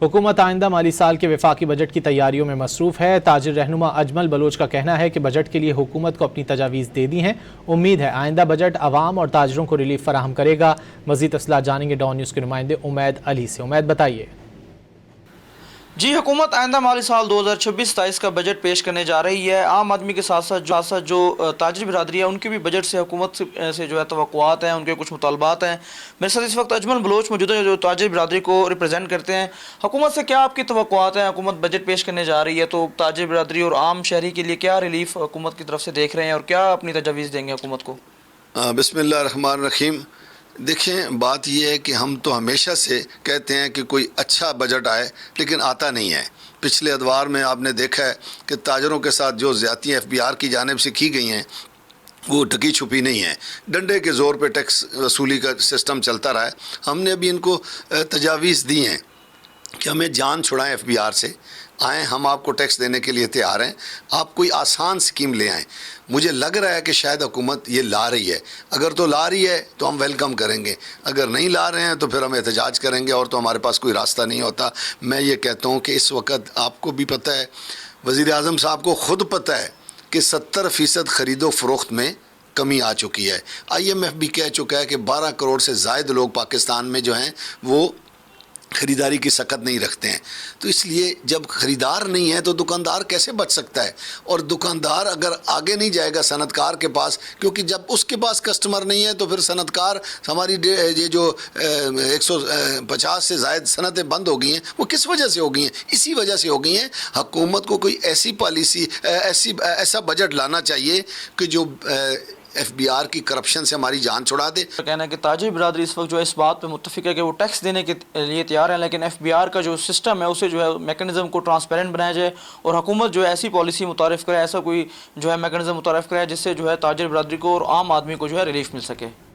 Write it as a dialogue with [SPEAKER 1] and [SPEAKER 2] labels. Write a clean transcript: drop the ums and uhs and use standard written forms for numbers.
[SPEAKER 1] हुकूमत आइंदा माली साल के वफाकी बजट की तैयारियों में मसरूफ़ है। ताजिर रहनुमा अजमल बलोच का कहना है कि बजट के लिए हुकूमत को अपनी तजावीज़ दे दी हैं। उम्मीद है आइंदा बजट अवाम और ताजिरों को रिलीफ फराहम करेगा। मज़ीद तफसीलात जानेंगे डॉन न्यूज़ के नुमाइंदे उमैद अली से। उमैद, बताइए।
[SPEAKER 2] जी, हुकूमत आइंदा माली साल 2026-27 का बजट पेश करने जा रही है। आम आदमी के साथ साथ जो ताजिर बिरादरी है उनके भी बजट से हुकूमत से जो है तवक्कुआत हैं, उनके कुछ मुतालबात हैं। मेरे साथ इस वक्त अजमल बलोच मौजूद हैं जो ताजिर बिरादरी को रिप्रेजेंट करते हैं। हुकूमत से क्या आपकी तवक्कुआत हैं? हुकूमत बजट पेश करने जा रही है तो ताजिर बिरादरी और आम शहरी के लिए क्या रिलीफ हुकूमत की तरफ से देख रहे हैं और क्या अपनी तजावीज़ देंगे हुकूमत को?
[SPEAKER 3] बिस्मिल्लाह रहमान रहीम। देखें, बात यह है कि हम तो हमेशा से कहते हैं कि कोई अच्छा बजट आए, लेकिन आता नहीं है। पिछले अदवार में आपने देखा है कि ताजरों के साथ जो ज़्यादतियाँ FBR की जानिब से की गई हैं वो ढकी छुपी नहीं है। डंडे के ज़ोर पे टैक्स वसूली का सिस्टम चलता रहा है। हमने अभी इनको तजावीज़ दी हैं कि हमें जान छुड़ाएं FBR से, आएँ, हम आपको टैक्स देने के लिए तैयार हैं, आप कोई आसान स्कीम ले आएँ। मुझे लग रहा है कि शायद हुकूमत ये ला रही है। अगर तो ला रही है तो हम वेलकम करेंगे, अगर नहीं ला रहे हैं तो फिर हम एहतजाज करेंगे और तो हमारे पास कोई रास्ता नहीं होता। मैं ये कहता हूँ कि इस वक्त आपको भी पता है, वज़ीर आज़म साहब को ख़ुद पता है कि 70% ख़रीदो फ़रोख्त में कमी आ चुकी है। IMF भी कह चुका है कि 12 करोड़ से ज़ायद लोग पाकिस्तान में जो हैं वो ख़रीदारी की सकत नहीं रखते हैं। तो इसलिए जब ख़रीदार नहीं है तो दुकानदार कैसे बच सकता है? और दुकानदार अगर आगे नहीं जाएगा सनतकार के पास, क्योंकि जब उसके पास कस्टमर नहीं है तो फिर सनतकार, हमारी ये जो 150 से ज़ायद सनतें बंद हो गई हैं, वो किस वजह से हो गई हैं? इसी वजह से हो गई हैं। हुकूमत को कोई ऐसी पॉलिसी, ऐसा बजट लाना चाहिए कि जो FBR की करप्शन से हमारी जान छुड़ा दे।
[SPEAKER 2] कहना है कि ताजिर बिरादरी इस वक्त जो है इस बात पे मुत्तफिक है कि वो टैक्स देने के लिए तैयार है, लेकिन FBR का जो सिस्टम है उसे जो है मैकेनिज़्म को ट्रांसपेरेंट बनाया जाए और हुकूमत जो है ऐसी पॉलिसी मुतारिफ़ करे, ऐसा कोई जो है मैकेनिज़्म मुतारिफ़ करे जिससे जो है ताजिर बिरादरी को और आम आदमी को जो है रिलीफ मिल सके।